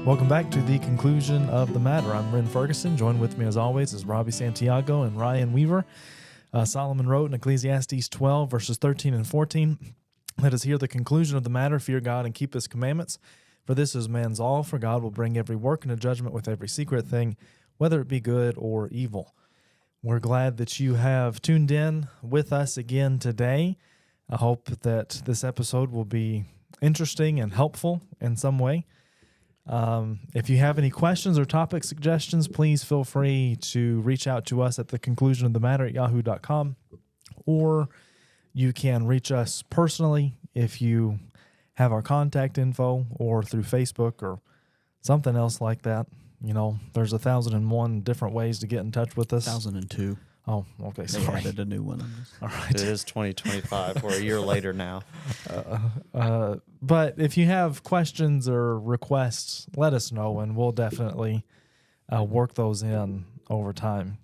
Welcome back to the conclusion of the matter. I'm Ren Ferguson. Joined with me as always is Robbie Santiago and Ryan Weaver. Solomon wrote in Ecclesiastes 12 verses 13 and 14, "Let us hear the conclusion of the matter, fear God and keep his commandments. For this is man's all, for God will bring every work into judgment with every secret thing, whether it be good or evil." We're glad that you have tuned in with us again today. I hope that this episode will be interesting and helpful in some way. If you have any questions or topic suggestions, please feel free to reach out to us at the conclusion of the matter at yahoo.com, or you can reach us personally if you have our contact info, or through Facebook or something else like that. You know, there's 1,001 different ways to get in touch with us. 1,002. Oh, okay. They Sorry. added a new one. All right. It is 2025. We're a year later now. But if you have questions or requests, let us know, and we'll definitely work those in over time.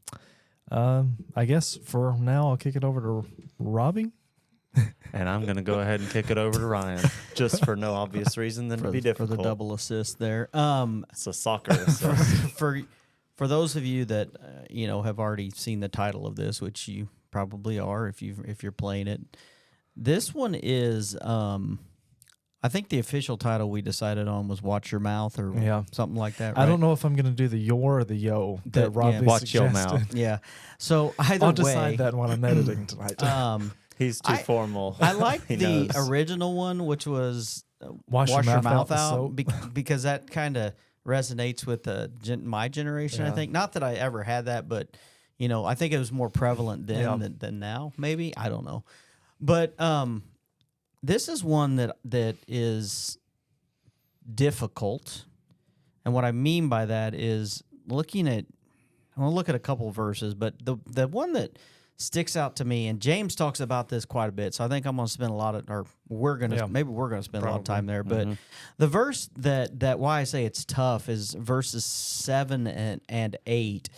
I guess for now, I'll kick it over to Robbie. And I'm going to go ahead and kick it over to Ryan, just for no obvious reason than to be For difficult. the double assist there. It's a soccer assist. For those of you that have already seen the title of this, which you probably are if you're playing it, this one is I think the official title we decided on was "Watch Your Mouth" or something like that. Right? I don't know if I'm going to do the "your" or the "yo" that Robbie Watch suggested. your mouth. Yeah. So either I'll way, decide that when I'm editing tonight. He's too formal. I like He the knows. original one, which was Wash your mouth out with soap. Because that kind of resonates with my generation. I think not that I ever had that, but I think it was more prevalent then than now. Maybe I don't know, but this is one that is difficult, and what I mean by that is I'm going to look at a couple verses, but the one that sticks out to me, and James talks about this quite a bit, so I think I'm going to spend maybe we're going to spend a lot of time there. But the verse that why I say it's tough is verses 7 and 8.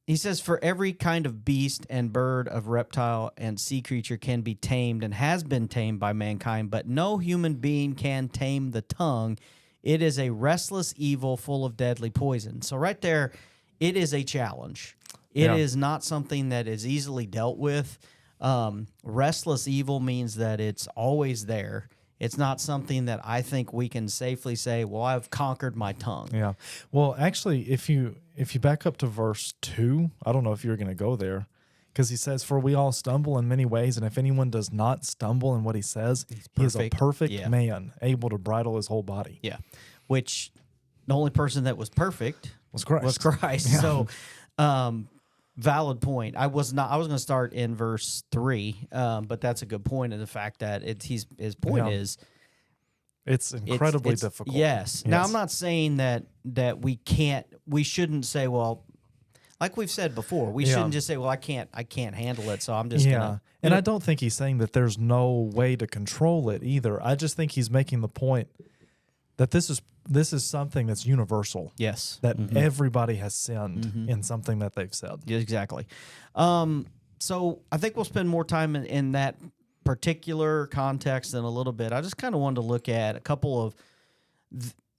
He says, "For every kind of beast and bird, of reptile and sea creature can be tamed and has been tamed by mankind, but no human being can tame the tongue. It is a restless evil full of deadly poison." So right there, it is a challenge. It is not something that is easily dealt with. Restless evil means that it's always there. It's not something that I think we can safely say, well, I've conquered my tongue. Yeah. Well, actually, if you back up to verse 2, I don't know if you're going to go there, because he says, "For we all stumble in many ways, and if anyone does not stumble in what he says, he is a perfect man, able to bridle his whole body." Yeah. Which the only person that was perfect was Christ. Yeah. So, valid point. I was going to start in verse 3, but that's a good point in the fact that his point is it's incredibly difficult. Yes. Now I'm not saying that we shouldn't say, well, like we've said before, we shouldn't just say, well, I can't handle it, so I'm just gonna. And I don't think he's saying that there's no way to control it either. I just think he's making the point that this is something that's universal. Yes. That everybody has sinned in something that they've said. Yeah, exactly. So I think we'll spend more time in that particular context in a little bit. I just kind of wanted to look at a couple of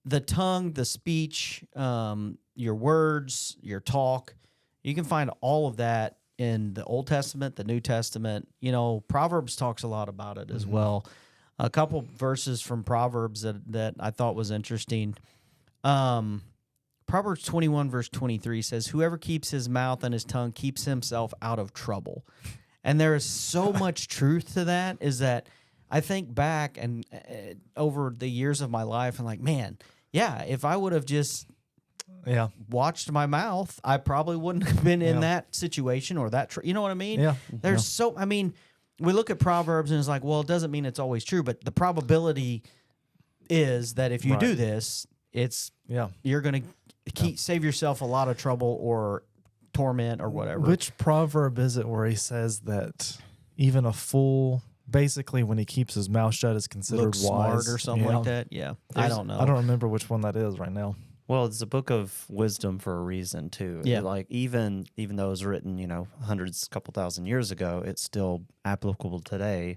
the tongue, the speech, your words, your talk. You can find all of that in the Old Testament, the New Testament. Proverbs talks a lot about it as well. A couple verses from Proverbs that I thought was interesting. Proverbs 21 verse 23 says, "Whoever keeps his mouth and his tongue keeps himself out of trouble." And there is so much truth to that, is that I think back and over the years of my life, and like, man, if I would have just watched my mouth, I probably wouldn't have been in that situation or that, you know what I mean? Yeah. There's we look at Proverbs and it's like, well, it doesn't mean it's always true, but the probability is that if you do this, you're going to save yourself a lot of trouble or torment or whatever. Which proverb is it where he says that even a fool, basically when he keeps his mouth shut, is considered Looks wise? smart or something like that? Yeah. I don't know. I don't remember which one that is right now. Well, it's a book of wisdom for a reason too. Yeah. Like even though it was written, hundreds, couple thousand years ago, it's still applicable today.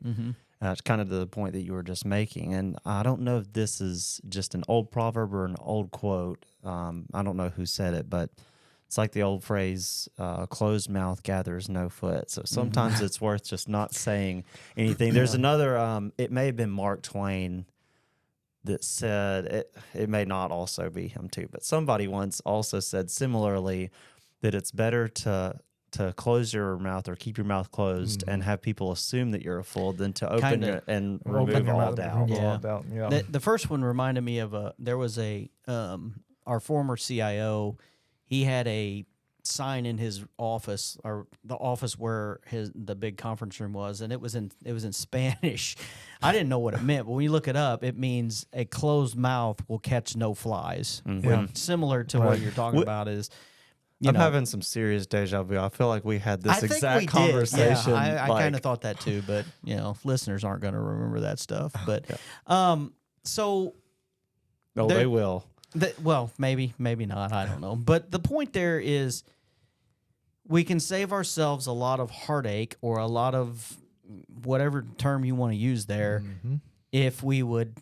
kind of to the point that you were just making. And I don't know if this is just an old proverb or an old quote. I don't know who said it, but it's like the old phrase, closed mouth gathers no foot. So sometimes it's worth just not saying anything. There's another, it may have been Mark Twain that said, it may not also be him too, but somebody once also said similarly that it's better to close your mouth or keep your mouth closed and have people assume that you're a fool than to open it and remove all doubt. Yeah. The first one reminded me of there was our former CIO. He had a sign in his office, or the office where the big conference room was, and it was in Spanish. I didn't know what it meant, but when you look it up, it means a closed mouth will catch no flies. Similar to what you're talking about is. I'm having some serious deja vu. I feel like we had this exact conversation. Yeah, I kind of thought that too, but listeners aren't going to remember that stuff. But they will. Well, maybe not. I don't know. But the point there is, we can save ourselves a lot of heartache or a lot of whatever term you want to use there if we would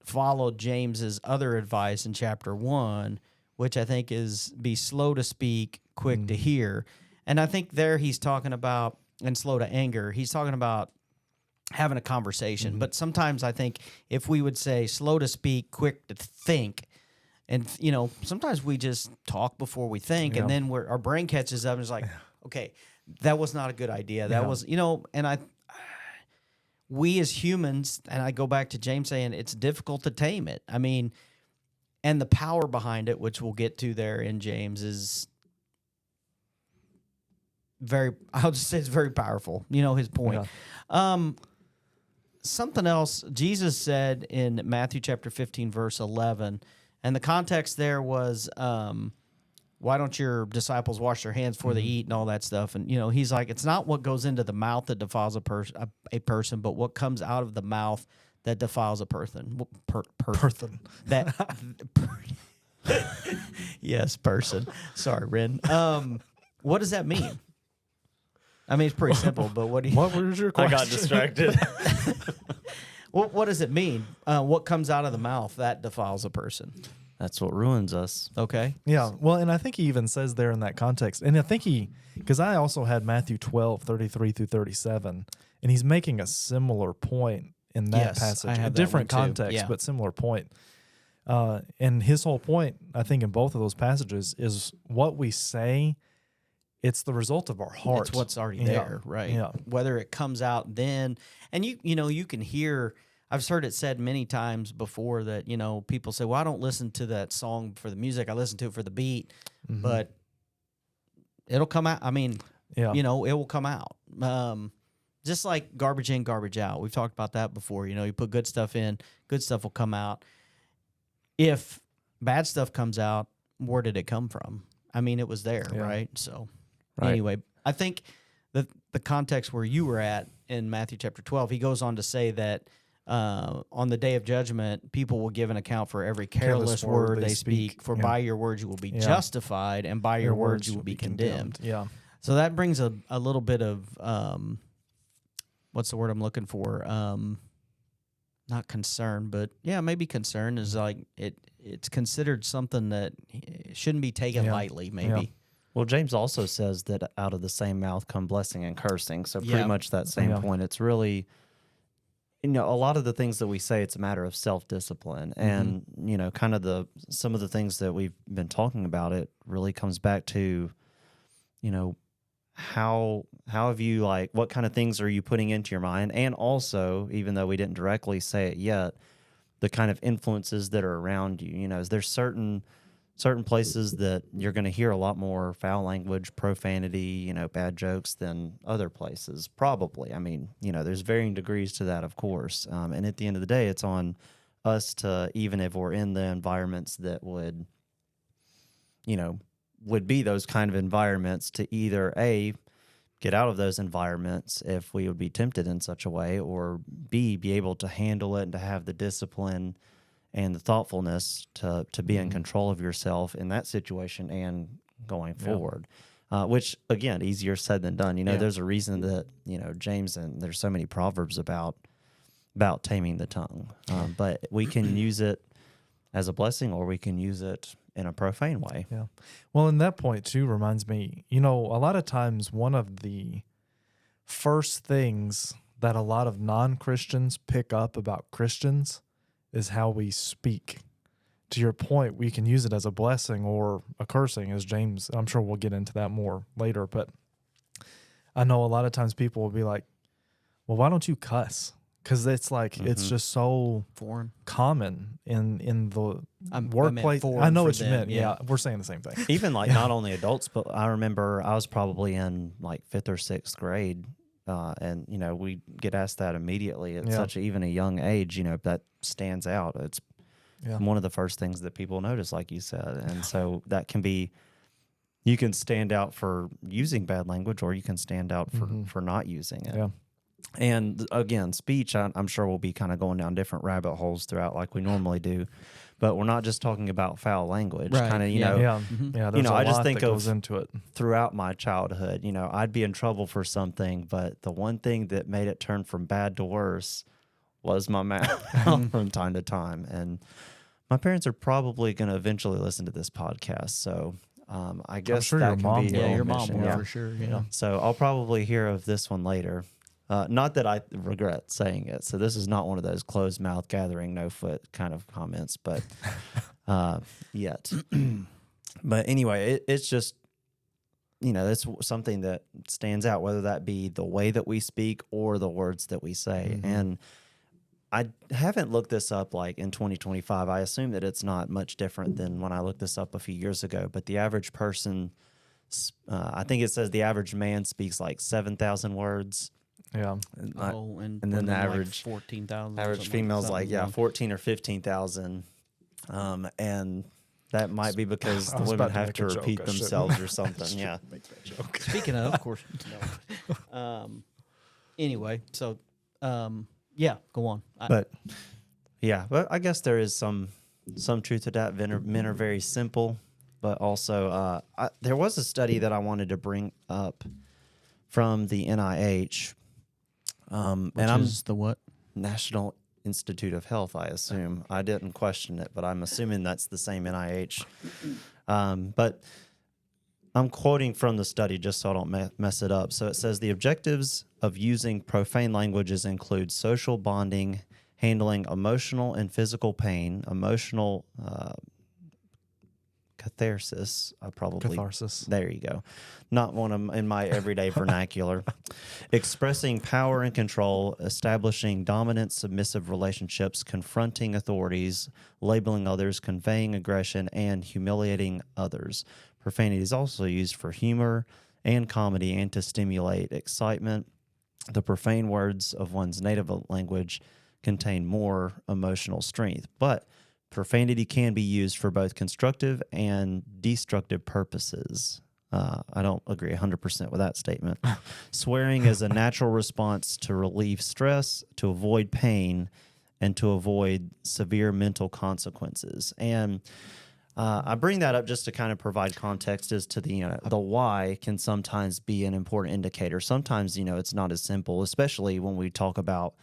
follow James's other advice in chapter 1. Which I think is be slow to speak, quick to hear. And I think there he's talking about, and slow to anger, he's talking about having a conversation. But sometimes I think if we would say slow to speak, quick to think, and, sometimes we just talk before we think, and then our brain catches up and is like, okay, that was not a good idea. That was, and we as humans, and I go back to James saying it's difficult to tame it. I mean, and the power behind it, which we'll get to there in James, is I'll just say it's very powerful. His point. Yeah. Something else Jesus said in Matthew chapter 15, verse 11, and the context there was, why don't your disciples wash their hands before they eat and all that stuff? And, he's like, it's not what goes into the mouth that defiles a person, but what comes out of the mouth that defiles a person. Person. Yes, person. Sorry, Ren. What does that mean? I mean, it's pretty simple, but what was your question? I got distracted. What does it mean? What comes out of the mouth that defiles a person? That's what ruins us. Okay. Yeah. Well, and I think he even says there in that context, and I think because I also had Matthew 12:33 through 37, and he's making a similar point in that passage, a different context, but similar point. And his whole point, I think, in both of those passages is what we say. It's the result of our heart. It's what's already there, right? Yeah. Whether it comes out then, and you can hear. I've heard it said many times before that people say, "Well, I don't listen to that song for the music. I listen to it for the beat." But it'll come out. I mean, it will come out. Just like garbage in, garbage out. We've talked about that before. You put good stuff in, good stuff will come out. If bad stuff comes out, where did it come from? I mean, it was there, right? So anyway, I think the context where you were at in Matthew chapter 12, he goes on to say that on the day of judgment, people will give an account for every careless word they speak. For by your words you will be justified, and by your words you will be condemned. Yeah. So that brings a little bit of... what's the word I'm looking for? Not concern, but maybe concern is like it's considered something that shouldn't be taken lightly, maybe. Yeah. Well, James also says that out of the same mouth come blessing and cursing. So pretty much that same point. It's really, a lot of the things that we say, it's a matter of self-discipline. And, kind of some of the things that we've been talking about, it really comes back to, how have you, what kind of things are you putting into your mind? And also, even though we didn't directly say it yet, the kind of influences that are around you. Is there certain places that you're going to hear a lot more foul language, profanity, bad jokes than other places? Probably. I mean, there's varying degrees to that, of course. And at the end of the day, it's on us to, even if we're in the environments that would be those kind of environments, to either A, get out of those environments if we would be tempted in such a way, or B, be able to handle it and to have the discipline and the thoughtfulness to be in control of yourself in that situation and going forward. Which, again, easier said than done. There's a reason that, James, and there's so many proverbs about, about taming the tongue. But we can use it as a blessing, or we can use it in a profane way. Yeah. Well, and that point too reminds me, a lot of times one of the first things that a lot of non-Christians pick up about Christians is how we speak. To your point, we can use it as a blessing or a cursing, as James, I'm sure we'll get into that more later, but I know a lot of times people will be like, well, why don't you cuss? Because it's like, it's just so Foreign. common in the I meant workplace. foreign I know for what you them, meant. yeah. Yeah, we're saying the same thing. Even like not only adults, but I remember I was probably in like 5th or 6th grade. And, we get asked that immediately at such even a young age, that stands out. It's one of the first things that people notice, like you said. And so that can be, you can stand out for using bad language, or you can stand out for not using it. Yeah. And again, speech, I'm sure we'll be kind of going down different rabbit holes throughout like we normally do. But we're not just talking about foul language. Right. Kind of, Yeah, there's a I just lot think that goes into it. throughout my childhood, I'd be in trouble for something, but the one thing that made it turn from bad to worse was my mouth from time to time. And my parents are probably going to eventually listen to this podcast. So I guess sure that your can mom be will. Yeah, an your mom omission, will yeah. for sure. Yeah. So I'll probably hear of this one later. Not that I regret saying it. So this is not one of those closed mouth gathering no foot kind of comments, but yet. But anyway, it's just, it's something that stands out, whether that be the way that we speak or the words that we say. And I haven't looked this up like in 2025. I assume that it's not much different than when I looked this up a few years ago, but the average person, I think it says the average man speaks like 7,000 words. Yeah. And And then the like average 14,000. average female's like 14 or 15,000. And that might be because the was women about to have make to a joke. repeat I shouldn't. themselves or something. Yeah. Make that joke. Speaking of course. No. Anyway, so yeah, go on. But I guess there is some truth to that. Men are very simple, but also there was a study that I wanted to bring up from the NIH. Which is the what? National Institute of Health, I assume. I didn't question it, but I'm assuming that's the same NIH. But I'm quoting from the study just so I don't mess it up. So it says the objectives of using profane languages include social bonding, handling emotional and physical pain, emotional catharsis. Catharsis. There you go. Not one of in my everyday vernacular. Expressing power and control, establishing dominant, submissive relationships, confronting authorities, labeling others, conveying aggression, and humiliating others. Profanity is also used for humor and comedy and to stimulate excitement. The profane words of one's native language contain more emotional strength, but profanity can be used for both constructive and destructive purposes. I don't agree 100% with that statement. Swearing is a natural response to relieve stress, to avoid pain, and to avoid severe mental consequences. And I bring that up just to kind of provide context as to the why can sometimes be an important indicator. Sometimes, it's not as simple, especially when we talk about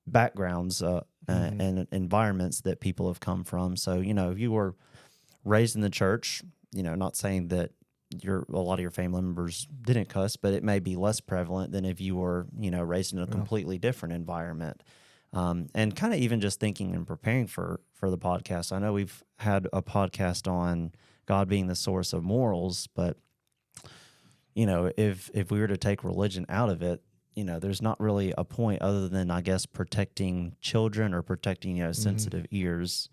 backgrounds and environments that people have come from. So, if you were raised in the church, not saying that a lot of your family members didn't cuss, but it may be less prevalent than if you were, raised in a completely different environment. And kind of even just thinking and preparing for the podcast. I know we've had a podcast on God being the source of morals, but if we were to take religion out of it, there's not really a point other than, I guess, protecting children or protecting, sensitive ears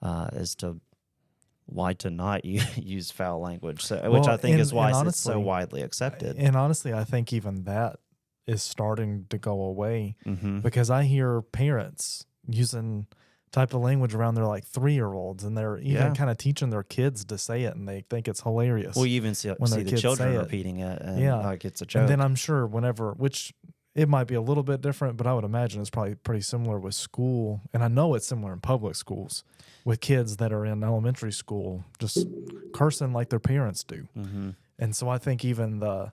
as to why to not use foul language, which I think is why it's so widely accepted. And honestly, I think even that is starting to go away because I hear parents using type of language around their like 3-year-olds, and they're even kind of teaching their kids to say it, and they think it's hilarious. Well, you even see the children repeating it, and like it's a joke. And then I'm sure which it might be a little bit different, but I would imagine it's probably pretty similar with school, and I know it's similar in public schools with kids that are in elementary school just cursing like their parents do. And so I think even the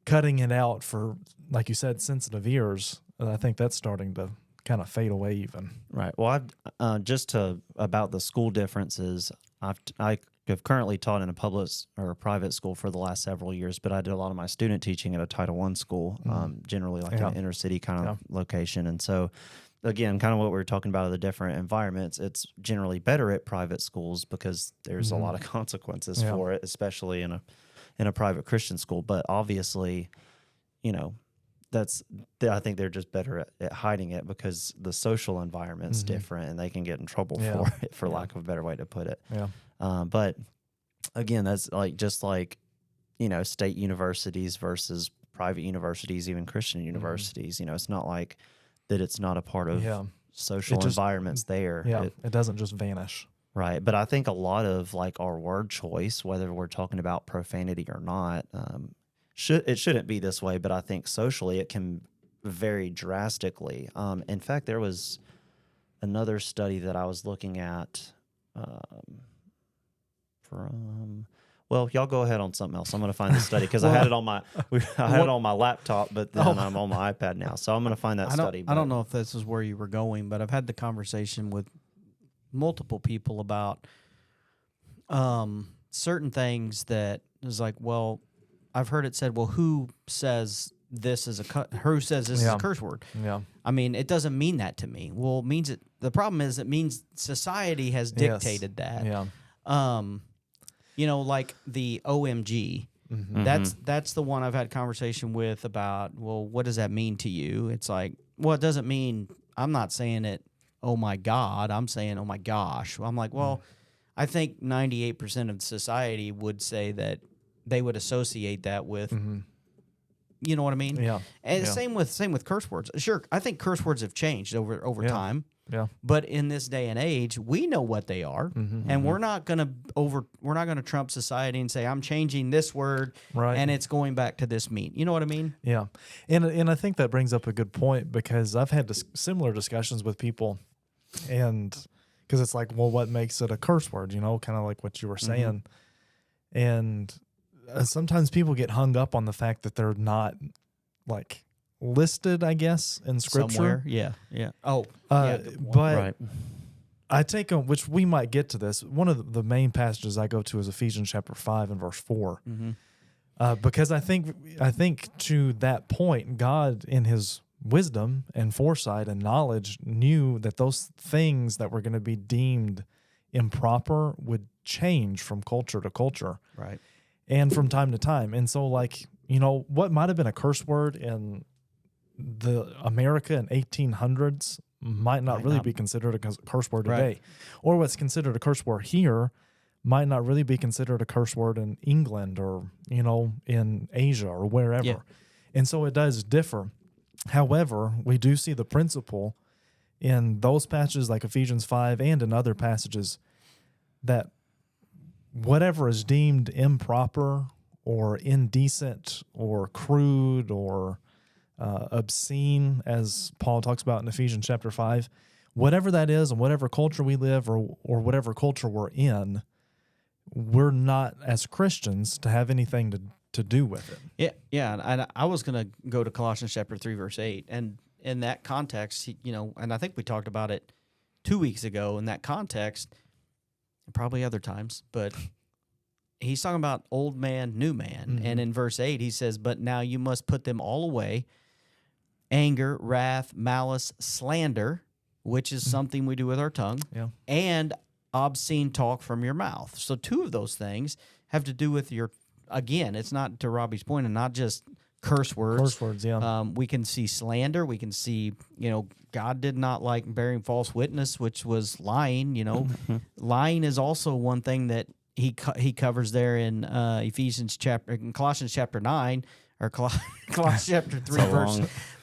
cutting it out for, like you said, sensitive ears, I think that's starting to kind of fade away even. Right. Well, about the school differences, I have currently taught in a public or a private school for the last several years, but I did a lot of my student teaching at a Title I school, generally like an inner city kind of location. And so, again, kind of what we were talking about of the different environments, it's generally better at private schools because there's a lot of consequences for it, especially in a private Christian school. But obviously, you know, I think they're just better at hiding it because the social environment's different and they can get in trouble for it, for lack of a better way to put it. Yeah. But again, that's just like, you know, state universities versus private universities, even Christian universities. You know, it's not like that it's not a part of social environments there. Yeah, it doesn't just vanish. Right. But I think a lot of like our word choice, whether we're talking about profanity or not, it shouldn't be this way, but I think socially it can vary drastically. In fact, there was another study that I was looking at well, y'all go ahead on something else. I'm going to find the study because I had it on my laptop, but then I'm on my iPad now. So I'm going to find that study. I don't know if this is where you were going, but I've had the conversation with multiple people about certain things that is like, well, I've heard it said, well, who says this is a curse word? Yeah. I mean, it doesn't mean that to me. Well, it means it. The problem is it means society has dictated that. Yeah. You know, like the OMG. That's the one I've had conversation with about, well, what does that mean to you? It's like, well, it doesn't mean, I'm not saying it, oh my God, I'm saying, oh my gosh. I'm like, well, I think 98% of society would say that they would associate that with, you know what I mean? Yeah. And same with curse words. Sure, I think curse words have changed over time. Yeah. But in this day and age, we know what they are, and we're not gonna trump society and say I'm changing this word, and it's going back to this mean. You know what I mean? Yeah, and I think that brings up a good point because I've had similar discussions with people, and because it's like, well, what makes it a curse word? You know, kind of like what you were saying, and sometimes people get hung up on the fact that they're not like listed, I guess, in Scripture. Somewhere. Yeah. Oh, but I take them, which we might get to this. One of the main passages I go to is Ephesians chapter 5 and verse 4, because I think to that point, God in His wisdom and foresight and knowledge knew that those things that were going to be deemed improper would change from culture to culture, right, and from time to time. And so, like, you know, what might have been a curse word in the America in 1800s might not really be considered a curse word today, or what's considered a curse word here might not really be considered a curse word in England or, you know, in Asia or wherever. Yeah. And so it does differ. However, we do see the principle in those passages like Ephesians 5 and in other passages that whatever is deemed improper or indecent or crude or obscene, as Paul talks about in Ephesians chapter 5, whatever that is and whatever culture we live or whatever culture we're in, we're not as Christians to have anything to do with it. Yeah. And I was going to go to Colossians chapter 3, verse 8. And in that context, you know, and I think we talked about it 2 weeks ago in that context, probably other times, but he's talking about old man, new man. And in verse 8, he says, but now you must put them all away, anger, wrath, malice, slander, which is something we do with our tongue, and obscene talk from your mouth. So two of those things have to do with your, again, it's not, to Robbie's point, and not just curse words. Curse words, yeah. We can see slander. We can see, you know, God did not like bearing false witness, which was lying, you know. Lying is also one thing that he covers there in Colossians chapter 9, or Colossians chapter 3,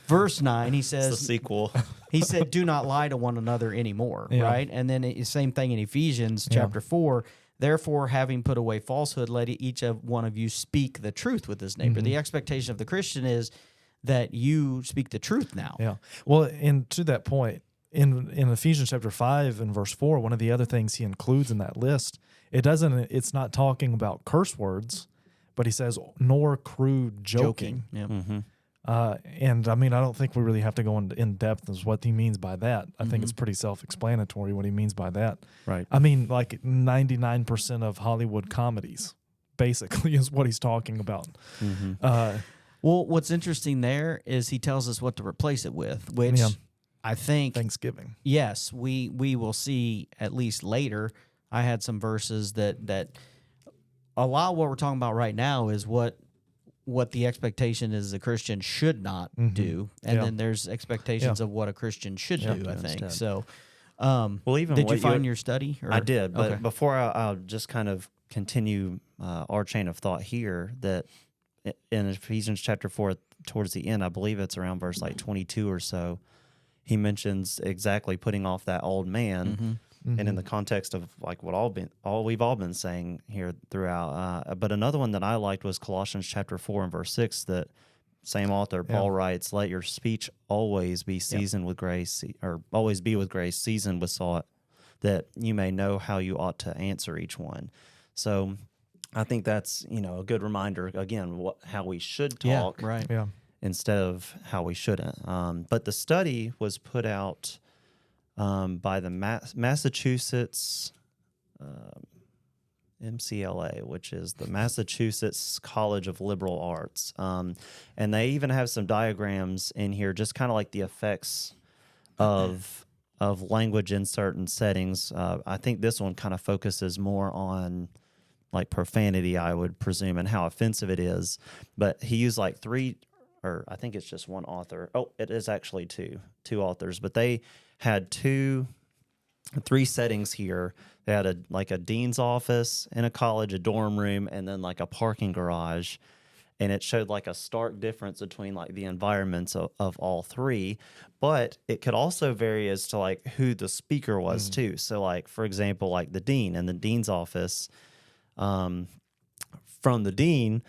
verse 9. He says, it's the sequel. He said, do not lie to one another anymore, right? And then same thing in Ephesians chapter 4. Therefore, having put away falsehood, let each of one of you speak the truth with his neighbor. The expectation of the Christian is that you speak the truth now. Yeah. Well, and to that point, in Ephesians chapter 5 and verse 4, one of the other things he includes in that list, it's not talking about curse words, but he says, nor crude joking. Yeah. And I mean, I don't think we really have to go in depth as what he means by that. I think it's Mm-hmm. pretty self-explanatory what he means by that. Right. I mean, like 99% of Hollywood comedies basically is what he's talking about. Mm-hmm. Well, what's interesting there is he tells us what to replace it with, which Yeah. I think, Thanksgiving. yes, we will see at least later. I had some verses that a lot of what we're talking about right now is what the expectation is a Christian should not do, and Yeah. then there's expectations of what a Christian should do. I think instead. so. Well, even did what you find your study? Or? I did, but Okay. before I'll just kind of continue our chain of thought here, that in Ephesians chapter 4, towards the end, I believe it's around verse like 22 or so, he mentions exactly putting off that old man, and in the context of like what we've all been saying here throughout. But another one that I liked was Colossians chapter 4 and verse 6, that same author, Paul writes, "Let your speech always be seasoned with grace, or always be with grace, seasoned with salt, that you may know how you ought to answer each one." So I think that's, a good reminder, again, how we should talk right. Yeah. instead of how we shouldn't. But the study was put out by the Massachusetts MCLA, which is the Massachusetts College of Liberal Arts. And they even have some diagrams in here, just kind of like the effects of language in certain settings. I think this one kind of focuses more on like profanity, I would presume, and how offensive it is. But he used like three, or I think it's just one author. Oh, it is actually two authors, but they had three settings here. They had a dean's office in a college, a dorm room, and then like a parking garage. And it showed like a stark difference between like the environments of all three. But it could also vary as to like who the speaker was too. So like, for example, like the dean and the dean's office, from the dean,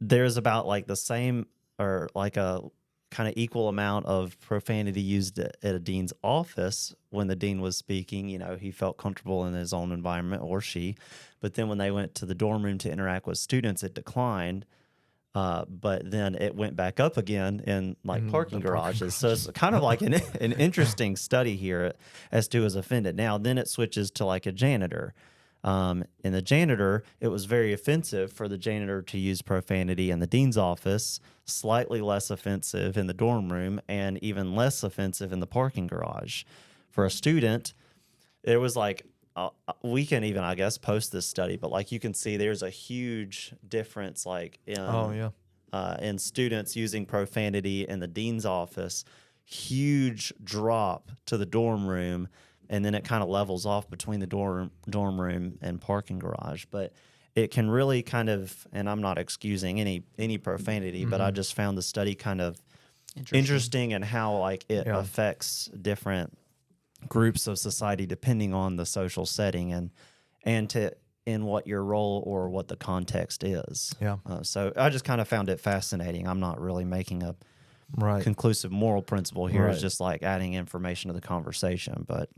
there's about like the same or like a kind of equal amount of profanity used at a dean's office when the dean was speaking. He felt comfortable in his own environment, or she. But then when they went to the dorm room to interact with students, it declined. But then it went back up again in like parking garages. So it's kind of like an interesting study here as to who is offended. Now, then it switches to like a janitor. In the janitor, it was very offensive for the janitor to use profanity in the dean's office, slightly less offensive in the dorm room, and even less offensive in the parking garage. For a student, it was like, we can even, I guess, post this study, but like you can see there's a huge difference like in students using profanity in the dean's office, huge drop to the dorm room, and then it kind of levels off between the dorm room and parking garage. But it can really kind of, and I'm not excusing any profanity, but I just found the study kind of interesting in how like it affects different groups of society depending on the social setting and in what your role or what the context is. Yeah. So I just kind of found it fascinating. I'm not really making a Right. conclusive moral principle here. Right. It's just like adding information to the conversation. But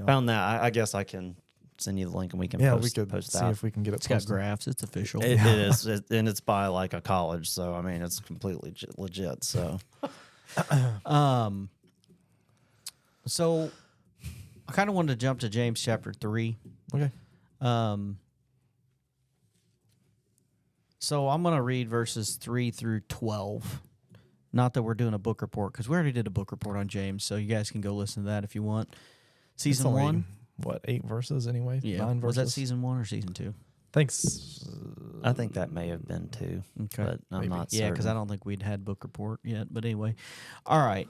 found that I guess I can send you the link and we can we could post see that. if we can get it It's got posted. graphs. It's official. It is, and it's by like a college, so I mean it's completely legit. So So I kind of wanted to jump to James chapter 3. Okay. So I'm going to read verses 3 through 12. Not that we're doing a book report, because we already did a book report on James, so you guys can go listen to that if you want. Season It's only, 1? 8 verses anyway? Yeah. 9 verses? Was that season 1 or season 2? Thanks. I think that may have been two, but I'm Maybe. not Yeah, certain. because I don't think we'd had book report yet. But anyway, all right.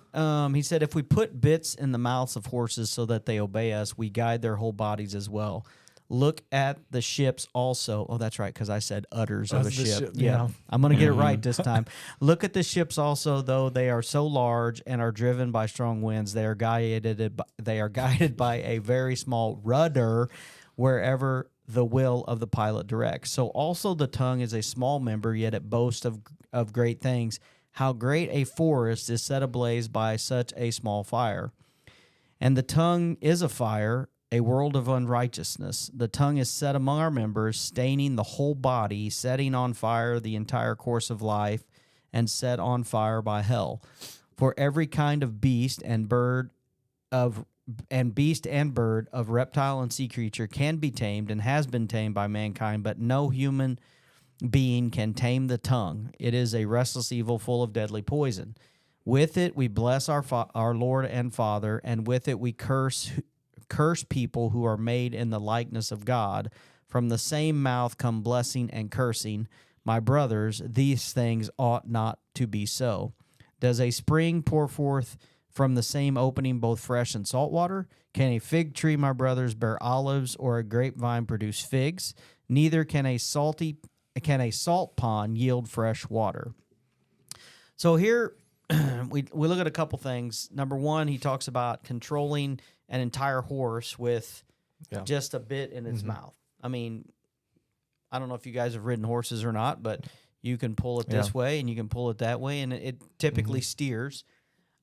He said, if we put bits in the mouths of horses so that they obey us, we guide their whole bodies as well. Look at the ships also. Oh, that's right, because I said udders of a That's the ship. ship, yeah. I'm going to get it right this time. Look at the ships also, though they are so large and are driven by strong winds. They are guided by a very small rudder wherever the will of the pilot directs. So also the tongue is a small member, yet it boasts of great things. How great a forest is set ablaze by such a small fire. And the tongue is a fire, a world of unrighteousness. The tongue is set among our members, staining the whole body, setting on fire the entire course of life, and set on fire by hell. For every kind of beast and bird of reptile and sea creature can be tamed and has been tamed by mankind, but no human being can tame the tongue. It is a restless evil full of deadly poison. With it we bless our Lord and Father, and with it we curse people who are made in the likeness of God. From the same mouth come blessing and cursing. My brothers, these things ought not to be so. Does a spring pour forth from the same opening both fresh and salt water? Can a fig tree, my brothers, bear olives, or a grapevine produce figs? Neither can a salt pond yield fresh water. So here we look at a couple things. Number one, he talks about controlling an entire horse with just a bit in its mouth. I mean, I don't know if you guys have ridden horses or not, but you can pull it this way and you can pull it that way, and it typically steers.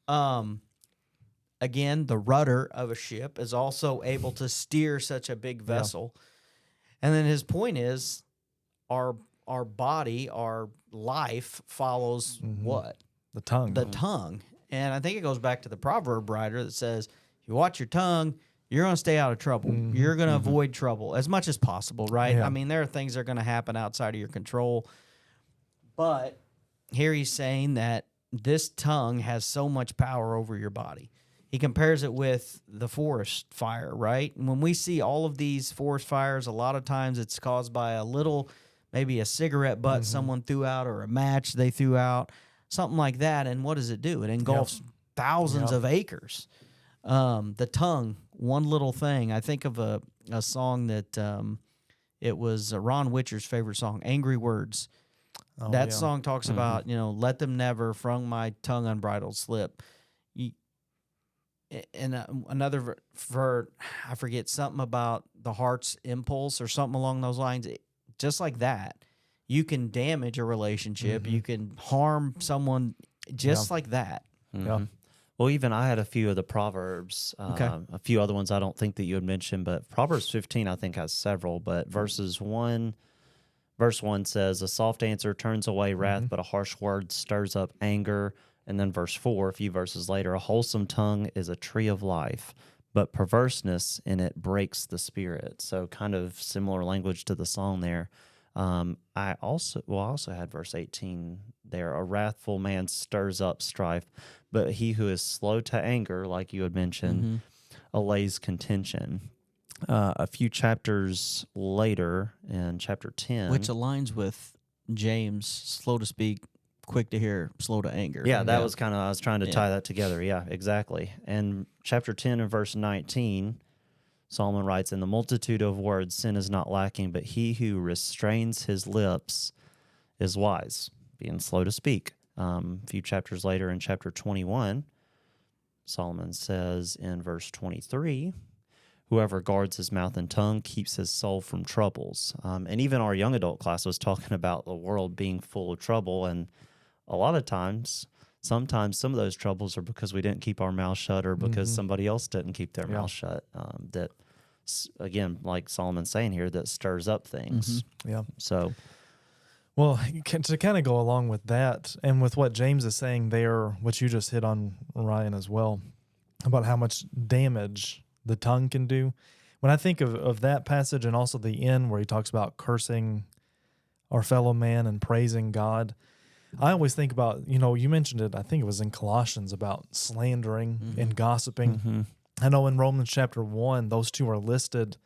Again, the rudder of a ship is also able to steer such a big vessel. And then his point is our body, our life follows what? The tongue. The tongue. And I think it goes back to the proverb writer that says, if you watch your tongue, you're going to stay out of trouble. You're going to avoid trouble as much as possible, right? Yeah. I mean, there are things that are going to happen outside of your control. But here he's saying that this tongue has so much power over your body. He compares it with the forest fire, right? And when we see all of these forest fires, a lot of times it's caused by a little, maybe a cigarette butt someone threw out or a match they threw out, something like that. And what does it do? It engulfs thousands of acres. The tongue, one little thing. I think of a song that it was Ron Witcher's favorite song, Angry Words. That song talks about, let them never from my tongue unbridled slip. And another for I forget, something about the heart's impulse or something along those lines. Just like that, you can damage a relationship. You can harm someone just like that. Yeah. Well, even I had a few of the Proverbs, a few other ones I don't think that you had mentioned, but Proverbs 15 I think has several, but verse 1 says, a soft answer turns away wrath, but a harsh word stirs up anger. And then verse 4, a few verses later, a wholesome tongue is a tree of life, but perverseness in it breaks the spirit. So kind of similar language to the song there. I also had verse 18 there. A wrathful man stirs up strife, but he who is slow to anger, like you had mentioned, allays contention. A few chapters later, in chapter 10. Which aligns with James, slow to speak, quick to hear, slow to anger. Yeah, that was kind of, I was trying to tie that together. Yeah, exactly. And chapter 10 and verse 19, Solomon writes, in the multitude of words, sin is not lacking, but he who restrains his lips is wise, being slow to speak. A few chapters later in chapter 21, Solomon says in verse 23, whoever guards his mouth and tongue keeps his soul from troubles. And even our young adult class was talking about the world being full of trouble, and a lot of times, sometimes some of those troubles are because we didn't keep our mouth shut or because somebody else didn't keep their mouth shut. That, again, like Solomon's saying here, that stirs up things. Yeah. So, well, to kind of go along with that and with what James is saying there, which you just hit on, Ryan, as well, about how much damage the tongue can do. When I think of that passage and also the end where he talks about cursing our fellow man and praising God, I always think about, you mentioned it, I think it was in Colossians, about slandering and gossiping. I know in Romans chapter 1, those two are listed.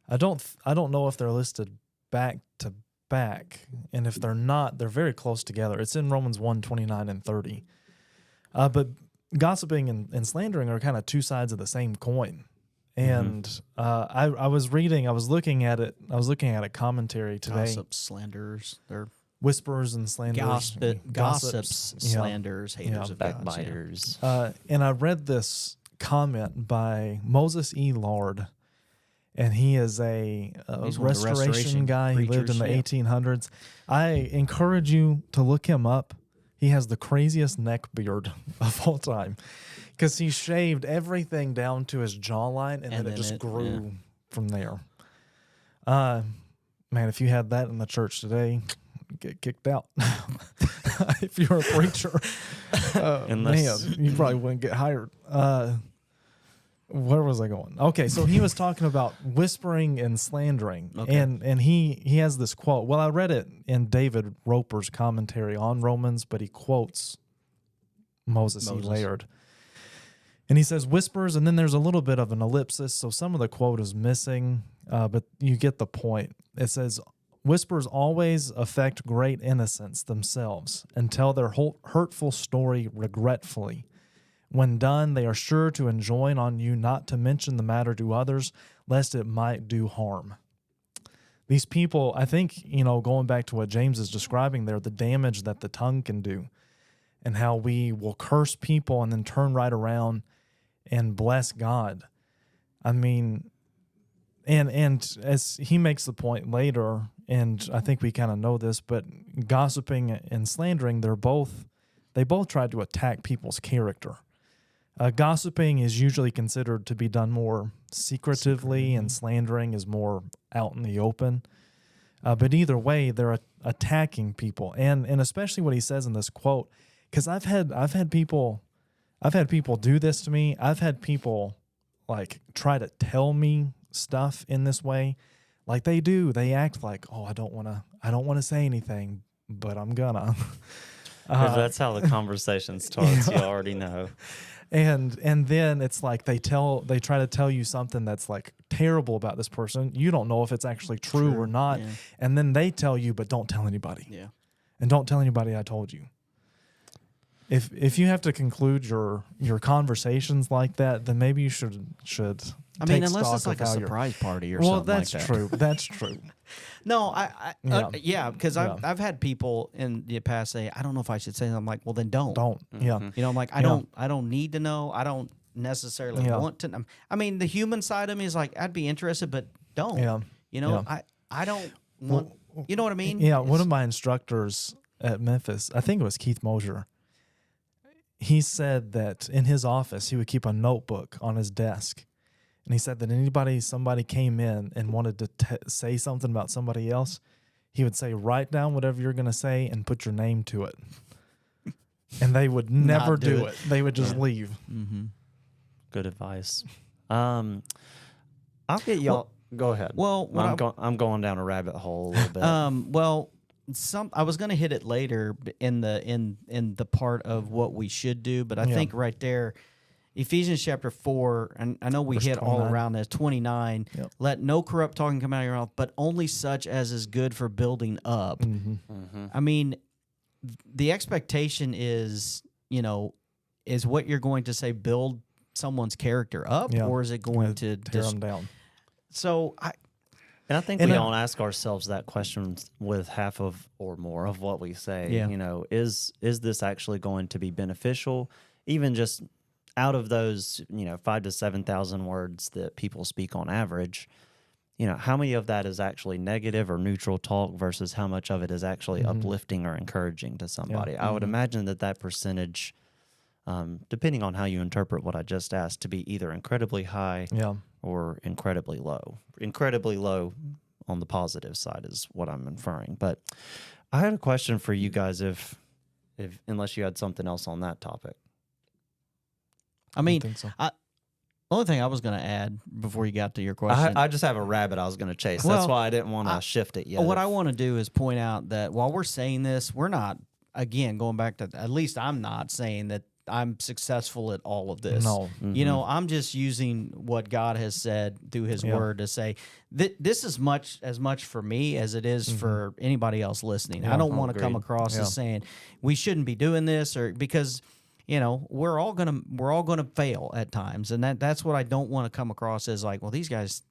I don't know if they're listed back to back, and if they're not, they're very close together. It's in Romans 1:29 and 30. But gossiping and slandering are kind of two sides of the same coin. And I was looking at a commentary today. Gossips, slanders, they're whisperers and slanders. Gossips, slanders, haters of God. backbiters. And I read this comment by Moses E. Lard, and he is a restoration guy. He lived in the 1800s. I encourage you to look him up. He has the craziest neck beard of all time because he shaved everything down to his jawline, and then it just grew from there. Man, if you had that in the church today, get kicked out. if you're a preacher. Unless- Man, you probably wouldn't get hired. Where was I going? Okay, so he was talking about whispering and slandering, Okay. and he has this quote. Well, I read it in David Roper's commentary on Romans, but he quotes Moses. E. Laird. And he says whispers, and then there's a little bit of an ellipsis, so some of the quote is missing, but you get the point. It says, whispers always affect great innocents themselves and tell their hurtful story regretfully. When done, they are sure to enjoin on you not to mention the matter to others, lest it might do harm. These people, I think, going back to what James is describing there, the damage that the tongue can do, and how we will curse people and then turn right around and bless God. I mean, and as he makes the point later, and I think we kind of know this, but gossiping and slandering, they both try to attack people's character. Gossiping is usually considered to be done more secretively, and slandering is more out in the open. But either way, they're attacking people, and especially what he says in this quote, because I've had people do this to me. I've had people like try to tell me stuff in this way, like they do. They act like, oh, I don't want to say anything, but I'm gonna. If that's how the conversation starts, you already know. And then it's like they try to tell you something that's like terrible about this person. You don't know if it's actually true or not. Yeah. And then they tell you, but don't tell anybody. Yeah. And don't tell anybody I told you. If you have to conclude your conversations like that, then maybe you should. I mean, take unless stock it's like of a how you're- surprise party or Well, something that's like that. true. That's true. No, because Yeah. I've had people in the past say, I don't know if I should say that. I'm like, well, then don't. Don't. Yeah. I'm like, I don't need to know. I don't necessarily want to. I mean, the human side of me is like, I'd be interested, but don't. Yeah. I don't want. You know what I mean? Yeah. One of my instructors at Memphis, I think it was Keith Mosier. He said that in his office, he would keep a notebook on his desk. And he said that somebody came in and wanted to say something about somebody else, he would say, write down whatever you're going to say and put your name to it. And they would never do it. They would just leave. Mm-hmm. Good advice. I'll get y'all. Go ahead. Well, I'm going down a rabbit hole a little bit. I was going to hit it later in the part of what we should do, but I think right there, Ephesians chapter 4, and I know we Verse hit 29. all around this 29. Yep. Let no corrupt talking come out of your mouth, but only such as is good for building up. Mm-hmm. I mean, the expectation is what you're going to say build someone's character up, or is it going to tear them down? So And I think we all ask ourselves that question with half of or more of what we say. Yeah. Is this actually going to be beneficial? Even just out of those, 5,000 to 7,000 words that people speak on average, how many of that is actually negative or neutral talk versus how much of it is actually uplifting or encouraging to somebody? I would imagine that percentage, depending on how you interpret what I just asked, to be either incredibly high or incredibly low. Incredibly low on the positive side is what I'm inferring. But I had a question for you guys, if unless you had something else on that topic. I mean, think so. the only thing I was going to add before you got to your question. I just have a rabbit I was going to chase. Well, That's why I didn't want to shift it yet. What I want to do is point out that while we're saying this, we're not, again, going back to, at least I'm not saying that I'm successful at all of this. No. I'm just using what God has said through his word to say that this is as much for me as it is for anybody else listening. I don't want to come across as saying we shouldn't be doing this, or because we're all gonna fail at times, and that's what I don't want to come across as like, well, these guys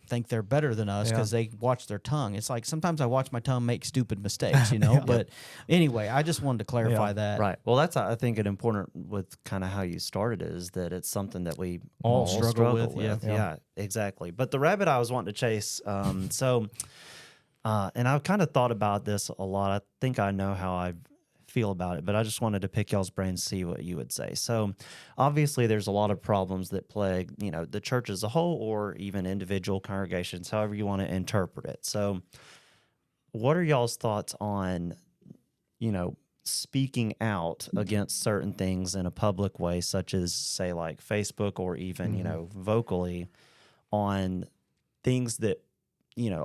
think they're better than us because they watch their tongue. It's like sometimes I watch my tongue make stupid mistakes, But anyway, I just wanted to clarify that. Right. Well, that's, I think, an important with kind of how you started is that it's something that we All all struggle with, Yeah, exactly. But the rabbit I was wanting to chase, and I've kind of thought about this a lot. I think I know how I feel about it, but I just wanted to pick y'all's brains, see what you would say. So obviously there's a lot of problems that plague, the church as a whole, or even individual congregations, however you want to interpret it. So what are y'all's thoughts on, speaking out against certain things in a public way, such as, say, like Facebook, or even, vocally on things that,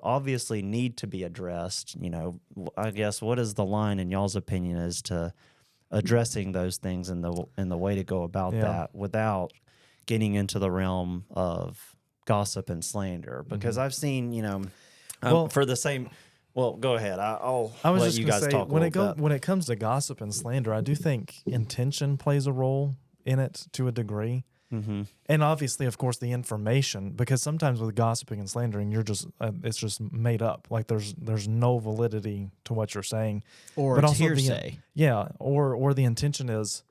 obviously need to be addressed. I guess, what is the line in y'all's opinion as to addressing those things and the way to go about that without getting into the realm of gossip and slander? Because I've seen, for the same. Well, go ahead. I'll was let just you gonna guys say, talk a little bit. when it comes to gossip and slander, I do think intention plays a role in it to a degree. Mm-hmm. And obviously, of course, the information, because sometimes with gossiping and slandering, you're just it's just made up. Like there's no validity to what you're saying, Or but it's also hearsay. or the intention is,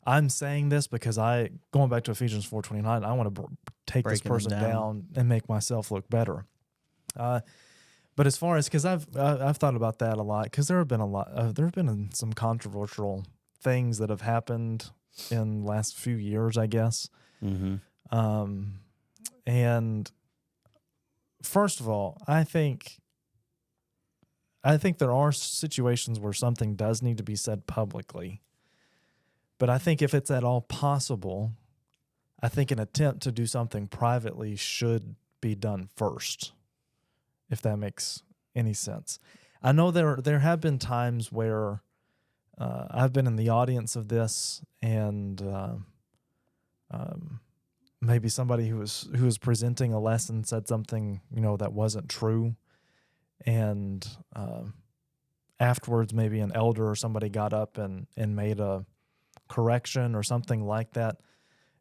I'm saying this because going back to Ephesians 4:29, I want to take this Breaking them person down. down and make myself look better. But as far as, because I've thought about that a lot, because there have been some controversial things that have happened in the last few years, I guess. Mm-hmm. And first of all, I think there are situations where something does need to be said publicly. But I think if it's at all possible, I think an attempt to do something privately should be done first, if that makes any sense. I know there have been times where I've been in the audience of this, and maybe somebody who was presenting a lesson said something that wasn't true, and afterwards maybe an elder or somebody got up and made a correction or something like that.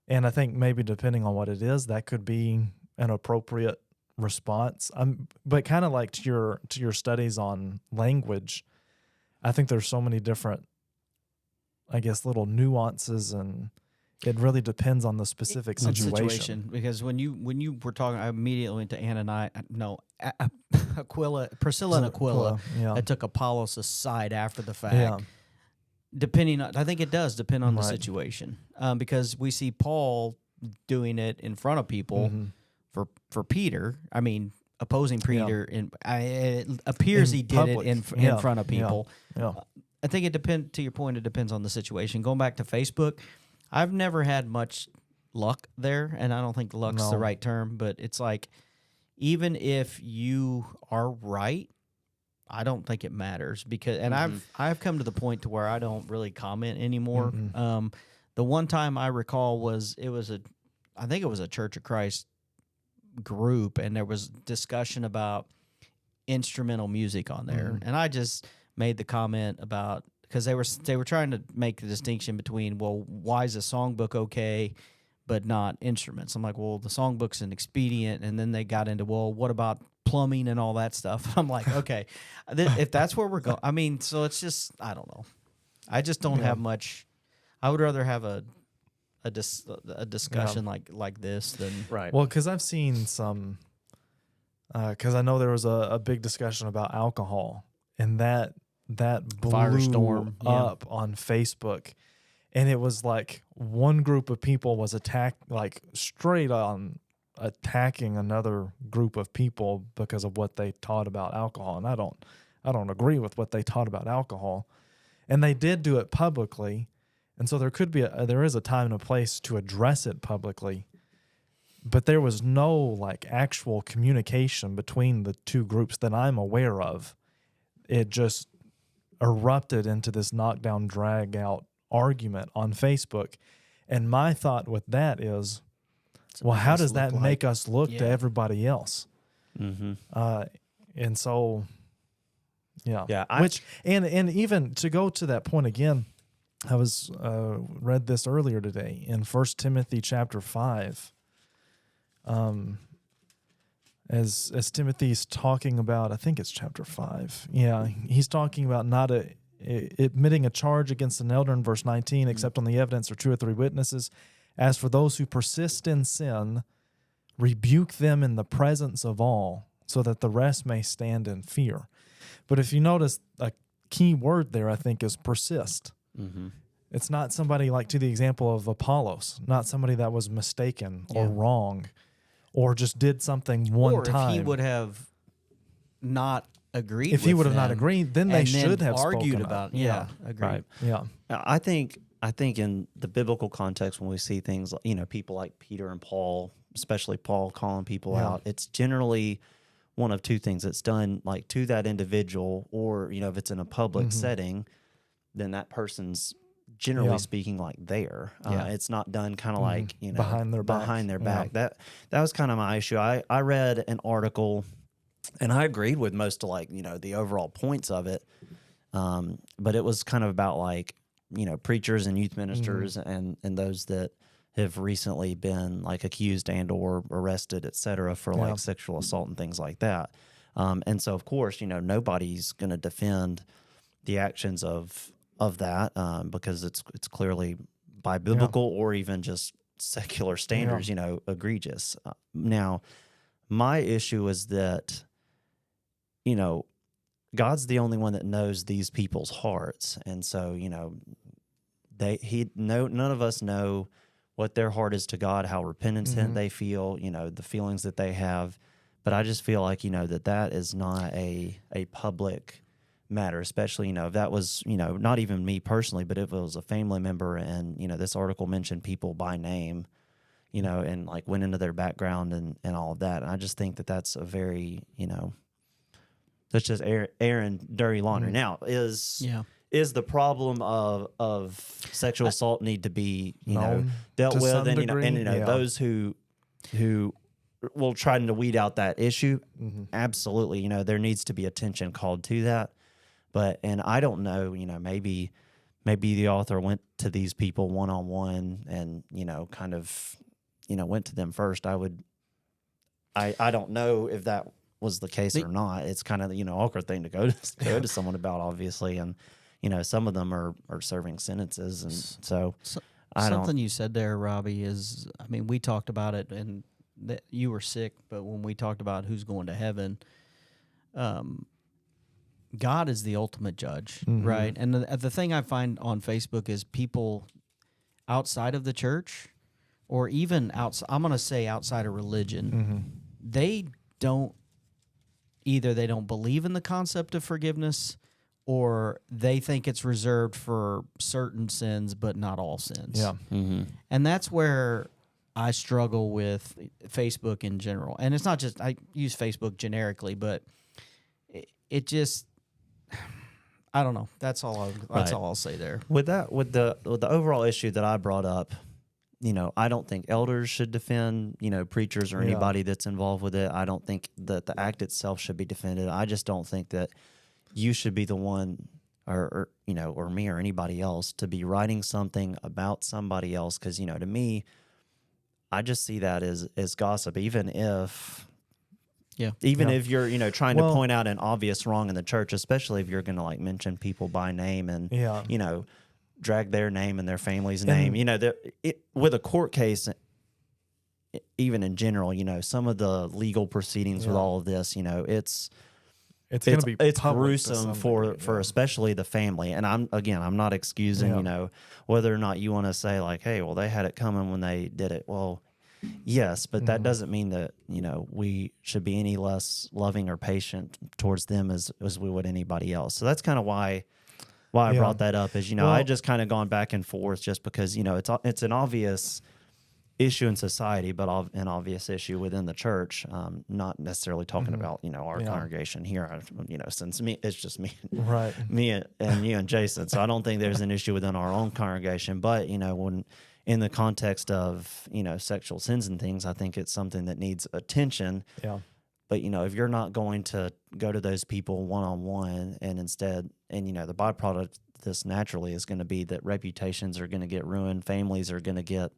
And I think maybe depending on what it is, that could be an appropriate response. But kind of like to your studies on language, I think there's so many different, I guess, little nuances, and it really depends on the specific situation. Because when you were talking, I immediately went to Priscilla and Aquila. Yeah. I took Apollos aside after the fact. Yeah. I think it does depend on the Right. situation, because we see Paul doing it in front of people. Mhm. For Peter, I mean, opposing Peter, it appears In he did public. it in Yeah, front of yeah, people. yeah. I think it depends. To your point, it depends on the situation. Going back to Facebook, I've never had much luck there, and I don't think luck's the No. right term, but it's like, even if you are right, I don't think it matters, because, and I've come to the point to where I don't really comment anymore. Mhm. The one time I recall I think it was a Church of Christ group, and there was discussion about instrumental music on there, and I just made the comment about, because they were trying to make the distinction between, well, why is a songbook okay but not instruments? I'm like, well, the songbook's an expedient, and then they got into, well, what about plumbing and all that stuff? I'm like, okay, if that's where we're going, I mean, so it's just, I don't know, I just don't have much. I would rather have a discussion like this than Right. Well, because I've seen some, because I know there was a big discussion about alcohol, and that blew Firestorm, yeah. up on Facebook, and it was like one group of people was straight on attacking another group of people because of what they taught about alcohol, and I don't agree with what they taught about alcohol, and they did do it publicly. And so there is a time and a place to address it publicly, but there was no actual communication between the two groups that I'm aware of. It just erupted into this knockdown, drag out argument on Facebook. And my thought with that is, well, how does that make us look to everybody else? Mm-hmm. And so, Yeah. And even to go to that point again, I was read this earlier today in 1 Timothy chapter 5. As Timothy's talking about, I think it's chapter 5. Yeah, he's talking about not admitting a charge against an elder in verse 19, except on the evidence of 2 or 3 witnesses. As for those who persist in sin, rebuke them in the presence of all, so that the rest may stand in fear. But if you notice, a key word there, I think, is persist. Mm-hmm. It's not somebody to the example of Apollos, not somebody that was mistaken or wrong, or just did something one time. If he would have not agreed. If he with would have not them agreed, then they and should have argued spoken about. up. Yeah, agreed. Right. Yeah. I think in the biblical context, when we see things, people like Peter and Paul, especially Paul calling people Yeah. out, it's generally one of two things. It's done like to that individual, or if it's in a public setting, then that person's generally Yeah. speaking like there. Yeah. It's not done kind of like Behind their back. behind their Yeah. back. That was kind of my issue. I read an article, and I agreed with most of the overall points of it. But it was kind of about preachers and youth ministers and those that have recently been accused and or arrested, et cetera, for sexual assault and things like that. And so of course, nobody's going to defend the actions of that because it's clearly by biblical or even just secular standards, egregious. Now, my issue is that, God's the only one that knows these people's hearts. And so, none of us know what their heart is to God, how repentant they feel, the feelings that they have. But I just feel like, that is not a public matter, especially, if that was, not even me personally, but if it was a family member and, this article mentioned people by name, and went into their background and all of that. And I just think that that's a very, that's just airing dirty laundry. Now, is the problem of sexual assault need to be dealt to with, some and degree, those who will try to weed out that issue? Absolutely, there needs to be attention called to that. And I don't know, maybe the author went to these people one-on-one and kind of went to them first. I don't know if that was the case or not. It's kind of awkward thing to go to someone about, obviously, and some of them are serving sentences, and so I don't. Something you said there, Robbie, is we talked about it, and that you were sick, but when we talked about who's going to heaven, God is the ultimate judge, right? And the thing I find on Facebook is people outside of the church, or even outside, I'm going to say outside of religion, they don't believe in the concept of forgiveness, or they think it's reserved for certain sins, but not all sins. Yeah. And that's where I struggle with Facebook in general. And it's not just, I use Facebook generically, but it just, I don't know. That's all I'll say there. With the overall issue that I brought up, I don't think elders should defend, preachers or anybody that's involved with it. I don't think that the act itself should be defended. I just don't think that you should be the one or me or anybody else to be writing something about somebody else. Because, to me, I just see that as gossip, even if if you're, trying to point out an obvious wrong in the church, especially if you're going to mention people by name and, drag their name and their family's name. With a court case, even in general, some of the legal proceedings with all of this, it's going to be it's public to gruesome some for degree, especially the family. And I'm not excusing whether or not you want to say hey, well, they had it coming when they did it. Well, yes, but that doesn't mean that we should be any less loving or patient towards them as we would anybody else. So that's kind of why I brought that up. Is I just kind of gone back and forth just because it's an obvious issue in society, but an obvious issue within the church. Not necessarily talking about our congregation here. Since it's just me, right? Me and you and Jason. So I don't think there's an issue within our own congregation. But when in the context of sexual sins and things, I think it's something that needs attention. Yeah. But if you're not going to go to those people one-on-one, and instead, and the byproduct of this naturally is going to be that reputations are going to get ruined, families are going to get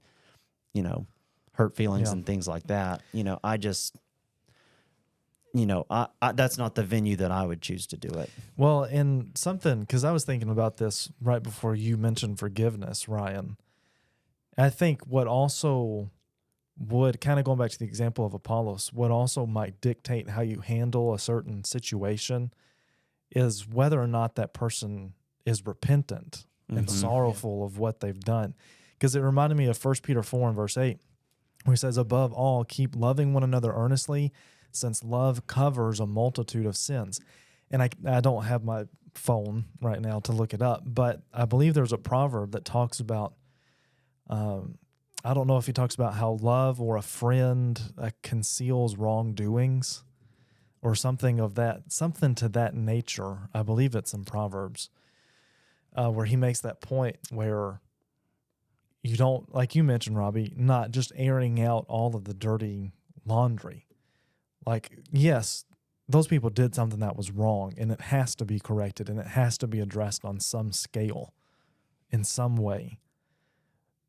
hurt feelings and things like that. I just I that's not the venue that I would choose to do it. Well, and something, because I was thinking about this right before you mentioned forgiveness, Ryan. I think what also would, kind of going back to the example of Apollos, what also might dictate how you handle a certain situation is whether or not that person is repentant and sorrowful of what they've done. Because it reminded me of 1 Peter 4 and verse 8, where he says, above all, keep loving one another earnestly, since love covers a multitude of sins. and I don't have my phone right now to look it up, but I believe there's a proverb that talks about, I don't know if he talks about how love or a friend conceals wrongdoings or something to that nature. I believe it's in Proverbs, where he makes that point where you don't, like you mentioned, Robbie, not just airing out all of the dirty laundry. Like, yes, those people did something that was wrong, and it has to be corrected, and it has to be addressed on some scale in some way.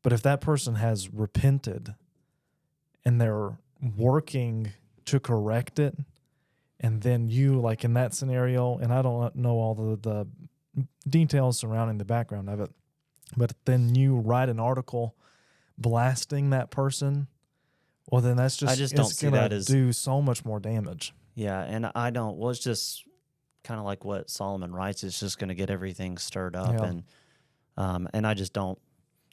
But if that person has repented and they're working to correct it, and then you, like in that scenario, and I don't know all the details surrounding the background of it, but then you write an article blasting that person, well, then that's just, I just don't see that as do so much more damage. Yeah, and I don't. Well, it's just kind of like what Solomon writes. It's just going to get everything stirred up, and I just don't.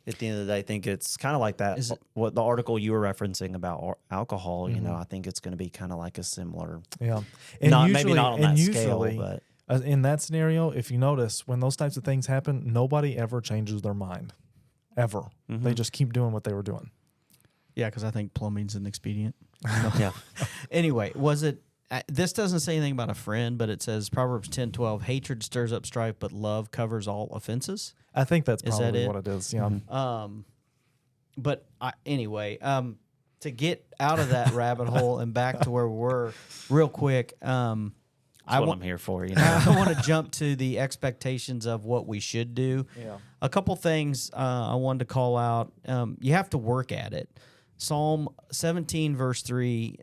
At the end of the day, think it's kind of like that. What the article you were referencing about alcohol, you know, I think it's going to be kind of like a similar. Yeah, and maybe not on that scale, but in that scenario, if you notice, when those types of things happen, nobody ever changes their mind, ever. Mm-hmm. They just keep doing what they were doing. Yeah, because I think plumbing's an expedient. Yeah. Anyway, was it? This doesn't say anything about a friend, but it says Proverbs 10:12, hatred stirs up strife, but love covers all offenses. I think that's probably that what it is. Yeah. But anyway, to get out of that rabbit hole and back to where we were real quick, that's what I'm here for. You know, I want to jump to the expectations of what we should do. Yeah. A couple things I wanted to call out. You have to work at it. Psalm 17, verse 3,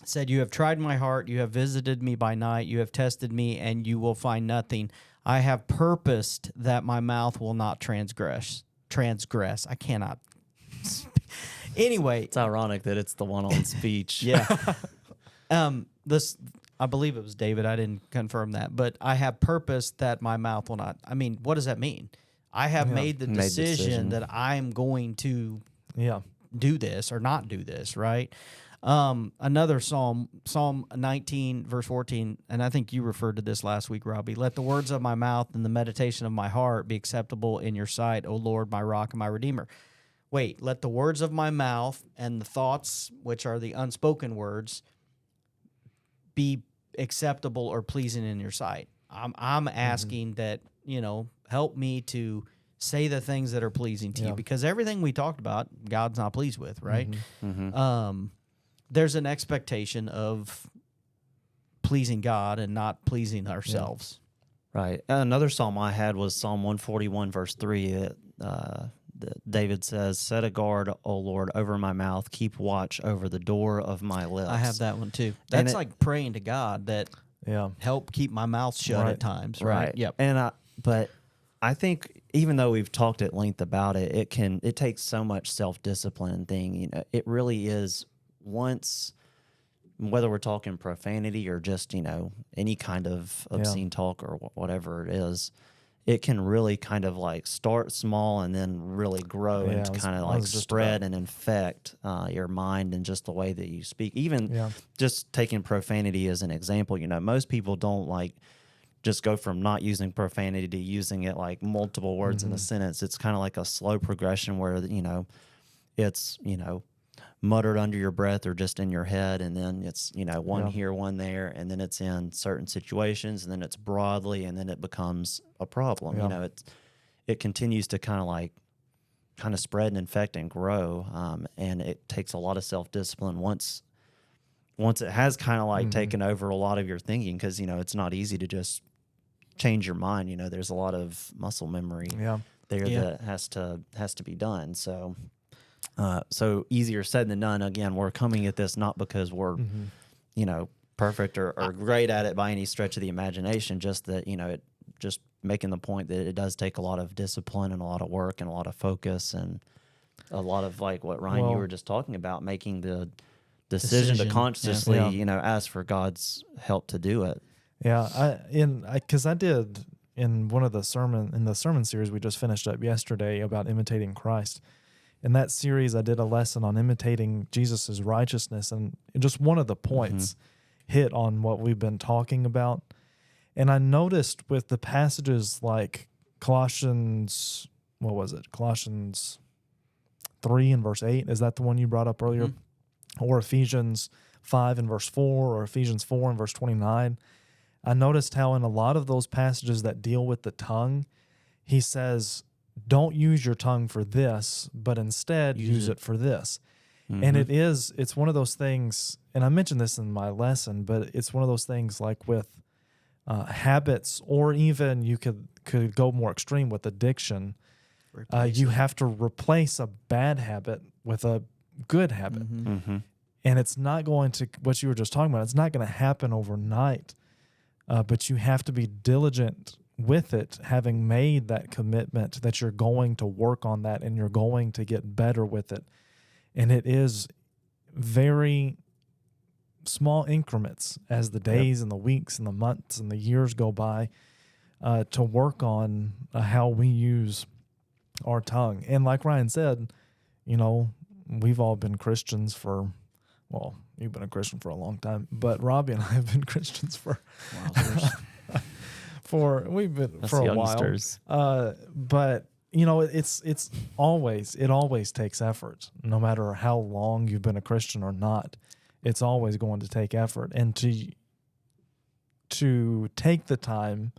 said, "You have tried my heart, you have visited me by night, you have tested me, and you will find nothing. I have purposed that my mouth will not transgress. I cannot." Anyway, it's ironic that it's the one on speech. yeah. This, I believe it was David. I didn't confirm that, but I have purposed that my mouth will not. I mean, what does that mean? I have made the decision that I'm going to do this or not do this, right? Another Psalm 19, verse 14, and I think you referred to this last week, Robbie. "Let the words of my mouth and the meditation of my heart be acceptable in your sight, O Lord, my rock and my redeemer." Wait, let the words of my mouth and the thoughts, which are the unspoken words, be acceptable or pleasing in your sight. I'm asking that, help me to say the things that are pleasing to you, because everything we talked about, God's not pleased with, right? There's an expectation of pleasing God and not pleasing ourselves. Right. Another psalm I had was Psalm 141, verse 3. That David says, "Set a guard, O Lord, over my mouth. Keep watch over the door of my lips." I have that one too. That's like praying to God that help keep my mouth shut at times. Right. Yep. And but I think even though we've talked at length about it, it takes so much self-discipline thing. It really is. Once, whether we're talking profanity or just, any kind of obscene talk or whatever it is, it can really kind of like start small and then really grow and kind of like spread and infect your mind and just the way that you speak. Even just taking profanity as an example, most people don't like just go from not using profanity to using it like multiple words in a sentence. It's kind of like a slow progression where, it's, muttered under your breath or just in your head, and then it's one here, one there, and then it's in certain situations, and then it's broadly, and then it becomes a problem. It continues to kind of spread and infect and grow, and it takes a lot of self-discipline once it has kind of like taken over a lot of your thinking, because it's not easy to just change your mind. There's a lot of muscle memory that has to be done. So easier said than done. Again, we're coming at this not because we're, perfect or great at it by any stretch of the imagination. Just that, it just making the point that it does take a lot of discipline and a lot of work and a lot of focus and a lot of like what Ryan, you were just talking about, making the decision to consciously, ask for God's help to do it. Yeah, because I did in one of the sermon series we just finished up yesterday about imitating Christ. In that series, I did a lesson on imitating Jesus' righteousness, and just one of the points hit on what we've been talking about. And I noticed with the passages like Colossians, what was it? Colossians 3 and verse 8. Is that the one you brought up earlier? Or Ephesians 5 and verse 4, or Ephesians 4 and verse 29. I noticed how in a lot of those passages that deal with the tongue, he says, don't use your tongue for this, but instead use it for this. And it's one of those things, and I mentioned this in my lesson, but it's one of those things like with habits, or even you could go more extreme with addiction. You have to replace a bad habit with a good habit. And it's not going to, what you were just talking about, it's not going to happen overnight. But you have to be diligent with it, having made that commitment that you're going to work on that and you're going to get better with it. And it is very small increments as the days and the weeks and the months and the years go by to work on how we use our tongue. And like Ryan said, we've all been Christians for, well, you've been a Christian for a long time, but Robbie and I have been Christians for a youngsters. while. But it always takes effort, no matter how long you've been a Christian or not. It's always going to take effort, and to take the time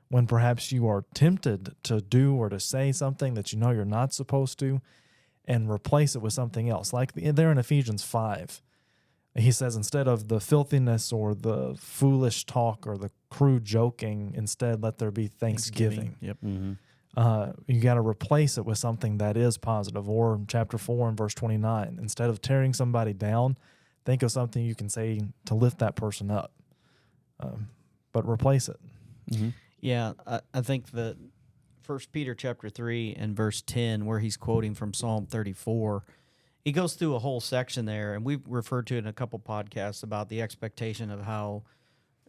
when perhaps you are tempted to do or to say something that you're not supposed to, and replace it with something else. Like there in Ephesians 5. He says, instead of the filthiness or the foolish talk or the crude joking, instead let there be thanksgiving. Yep. You got to replace it with something that is positive. Or chapter 4 and verse 29, instead of tearing somebody down, think of something you can say to lift that person up. But replace it. Yeah, I think that 1 Peter chapter 3 and verse 10, where he's quoting from Psalm 34, he goes through a whole section there, and we've referred to it in a couple podcasts about the expectation of how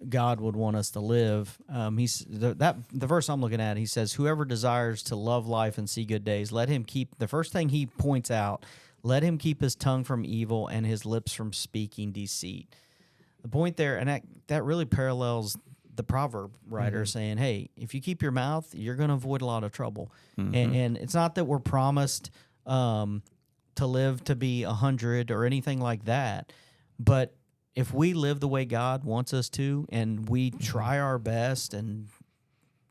God would want us to live. The verse I'm looking at, he says, whoever desires to love life and see good days, let him keep, the first thing he points out, let him keep his tongue from evil and his lips from speaking deceit. The point there, and that really parallels the proverb writer saying, hey, if you keep your mouth, you're going to avoid a lot of trouble. And it's not that we're promised to live to be 100 or anything like that, but if we live the way God wants us to, and we try our best, and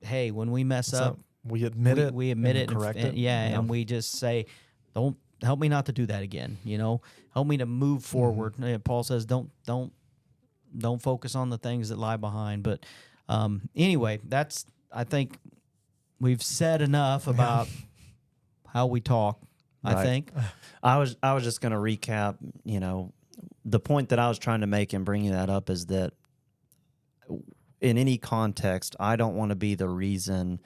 hey, when we mess up, we admit it. We admit it, correct it. And we just say, "Don't help me not to do that again." Help me to move forward. Paul says, "Don't focus on the things that lie behind." But anyway, I think we've said enough about how we talk. Right. I think I was just going to recap. The point that I was trying to make in bringing that up is that in any context, I don't want to be the reason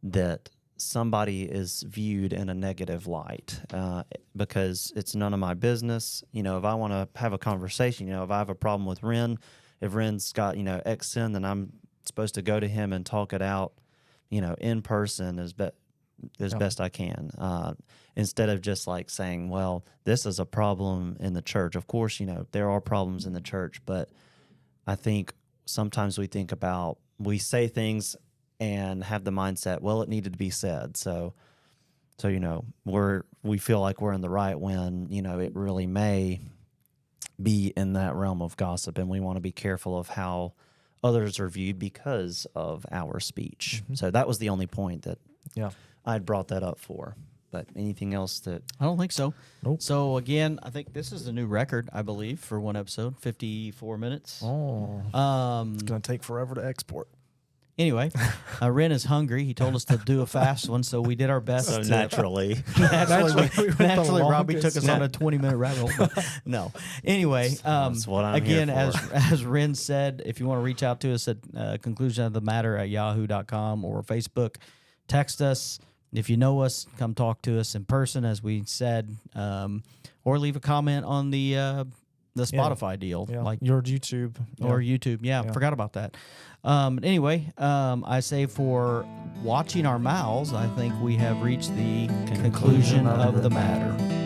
that somebody is viewed in a negative light because it's none of my business. If I want to have a conversation, if I have a problem with Ren, if Ren's got, X sin, then I'm supposed to go to him and talk it out, in person as best I can. Instead of just like saying, well, this is a problem in the church. Of course, there are problems in the church, but I think sometimes we say things and have the mindset, well, it needed to be said. So we feel like we're in the right when, it really may be in that realm of gossip, and we want to be careful of how others are viewed because of our speech. So that was the only point that I'd brought that up for. But anything else that... I don't think so. Nope. So, again, I think this is a new record, I believe, for one episode, 54 minutes. Oh. It's going to take forever to export. Anyway, Ren is hungry. He told us to do a fast one, so we did our best. So naturally. Naturally, Robbie took us on a 20-minute rabbit hole. No. Anyway, that's what I'm again, here for. as Ren said, if you want to reach out to us at conclusionofthematter@yahoo.com or Facebook, text us. If you know us, come talk to us in person, as we said, or leave a comment on the Spotify deal, like your YouTube or YouTube. Yeah, forgot about that. Anyway, I say for watching our mouths, I think we have reached the conclusion of the matter.